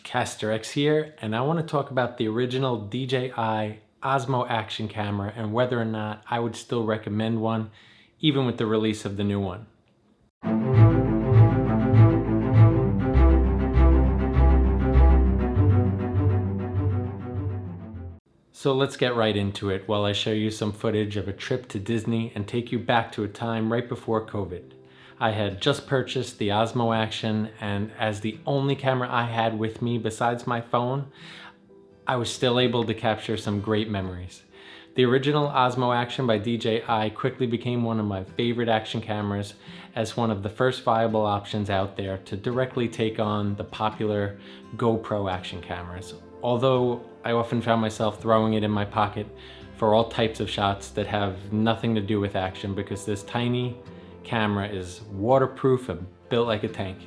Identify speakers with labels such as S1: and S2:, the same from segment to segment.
S1: Kastor X here, and I want to talk about the original DJI Osmo Action camera and whether or not I would still recommend one, even with the release of the new one. So let's get right into it while I show you some footage of a trip to Disney and take you back to a time right before COVID. I had just purchased the Osmo Action, and as the only camera I had with me besides my phone, I was still able to capture some great memories. The original Osmo Action by DJI quickly became one of my favorite action cameras as one of the first viable options out there to directly take on the popular GoPro action cameras. Although I often found myself throwing it in my pocket for all types of shots that have nothing to do with action because this tiny camera is waterproof and built like a tank.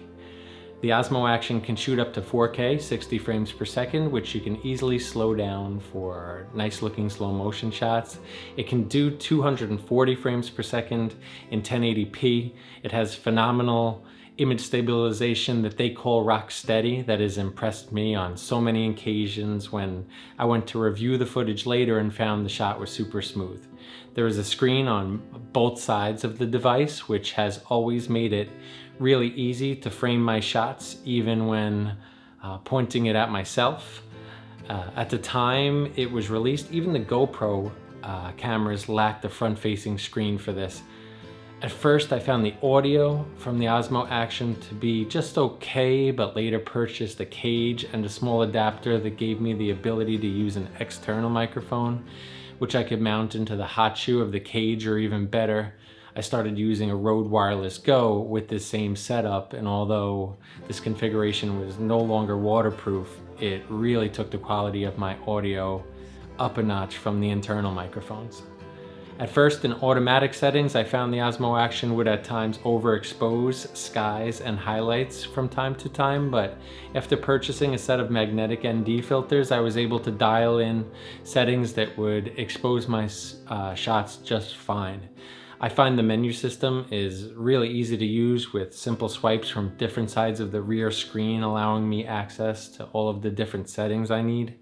S1: The Osmo Action can shoot up to 4K 60 frames per second, which you can easily slow down for nice looking slow motion shots. It can do 240 frames per second in 1080p. It has phenomenal image stabilization that they call rock steady that has impressed me on so many occasions when I went to review the footage later and found the shot was super smooth. There is a screen on both sides of the device, which has always made it really easy to frame my shots even when pointing it at myself. At the time it was released, even the GoPro cameras lacked a front-facing screen for this. At first I found the audio from the Osmo Action to be just okay, but later purchased a cage and a small adapter that gave me the ability to use an external microphone, which I could mount into the hot shoe of the cage, or even better, I started using a Rode Wireless Go with this same setup, and although this configuration was no longer waterproof, it really took the quality of my audio up a notch from the internal microphones. At first, in automatic settings, I found the Osmo Action would at times overexpose skies and highlights from time to time, but after purchasing a set of magnetic ND filters, I was able to dial in settings that would expose my shots just fine. I find the menu system is really easy to use with simple swipes from different sides of the rear screen, allowing me access to all of the different settings I need.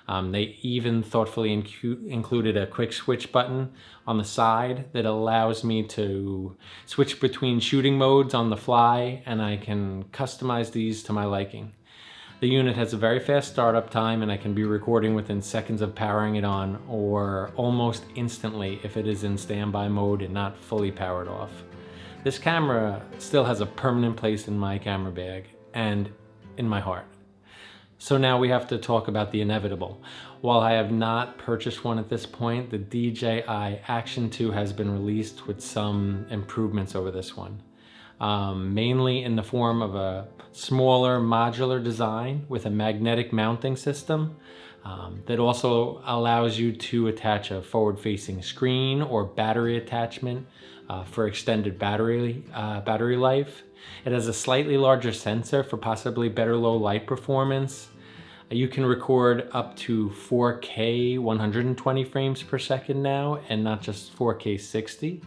S1: They even thoughtfully included a quick switch button on the side that allows me to switch between shooting modes on the fly, and I can customize these to my liking. The unit has a very fast startup time, and I can be recording within seconds of powering it on, or almost instantly if it is in standby mode and not fully powered off. This camera still has a permanent place in my camera bag and in my heart. So now we have to talk about the inevitable. While I have not purchased one at this point, the DJI Action 2 has been released with some improvements over this one. Mainly in the form of a smaller modular design with a magnetic mounting system that also allows you to attach a forward-facing screen or battery attachment for extended battery life. It has a slightly larger sensor for possibly better low light performance. You can record up to 4K 120 frames per second now, and not just 4K 60.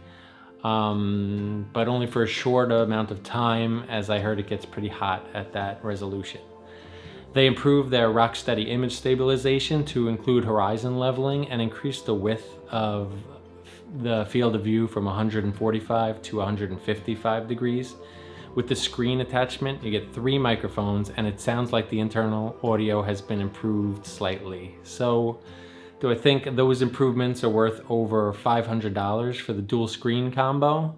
S1: But only for a short amount of time, as I heard it gets pretty hot at that resolution. They improved their rock-steady image stabilization to include horizon leveling and increased the width of the field of view from 145 to 155 degrees. With the screen attachment, you get 3 microphones, and it sounds like the internal audio has been improved slightly. So, do I think those improvements are worth over $500 for the dual screen combo?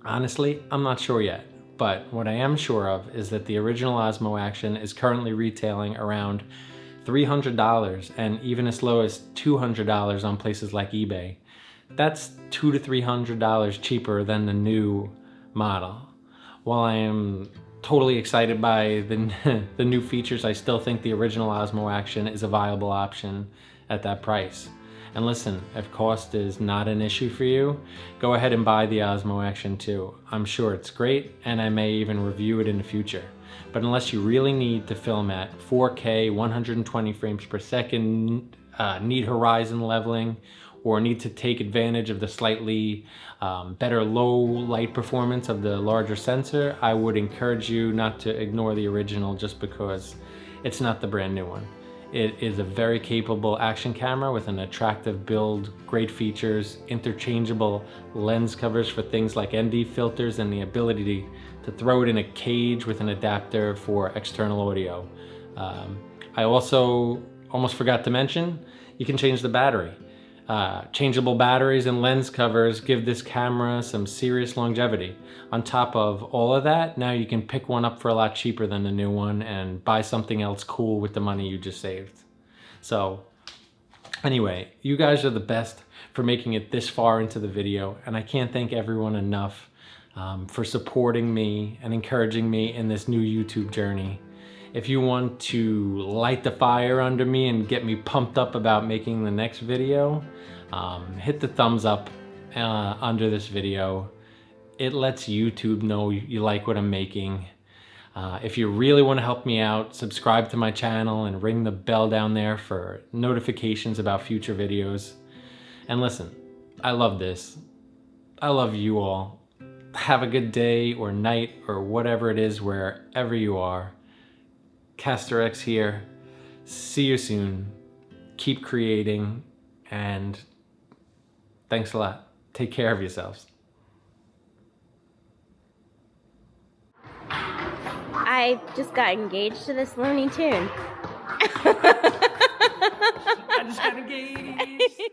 S1: Honestly, I'm not sure yet, but what I am sure of is that the original Osmo Action is currently retailing around $300 and even as low as $200 on places like eBay. That's $200 to $300 cheaper than the new model. While I am totally excited by the new features, I still think the original Osmo Action is a viable option at that price. And listen, if cost is not an issue for you, go ahead and buy the Osmo Action 2. I'm sure it's great, and I may even review it in the future. But unless you really need to film at 4K 120 frames per second, need horizon leveling, or need to take advantage of the slightly better low light performance of the larger sensor, I would encourage you not to ignore the original just because it's not the brand new one. It is a very capable action camera with an attractive build, great features, interchangeable lens covers for things like ND filters, and the ability to throw it in a cage with an adapter for external audio. I also almost forgot to mention, you can change the battery. Changeable batteries and lens covers give this camera some serious longevity. On top of all of that, now you can pick one up for a lot cheaper than the new one and buy something else cool with the money you just saved. So anyway, you guys are the best for making it this far into the video, and I can't thank everyone enough for supporting me and encouraging me in this new YouTube journey. If you want to light the fire under me and get me pumped up about making the next video, hit the thumbs up under this video. It lets YouTube know you like what I'm making. If you really want to help me out, subscribe to my channel and ring the bell down there for notifications about future videos. And listen, I love this. I love you all. Have a good day or night or whatever it is wherever you are. Kastor X here. See you soon. Keep creating, and thanks a lot. Take care of yourselves.
S2: I just got engaged to this Looney Tune.
S1: I just got engaged.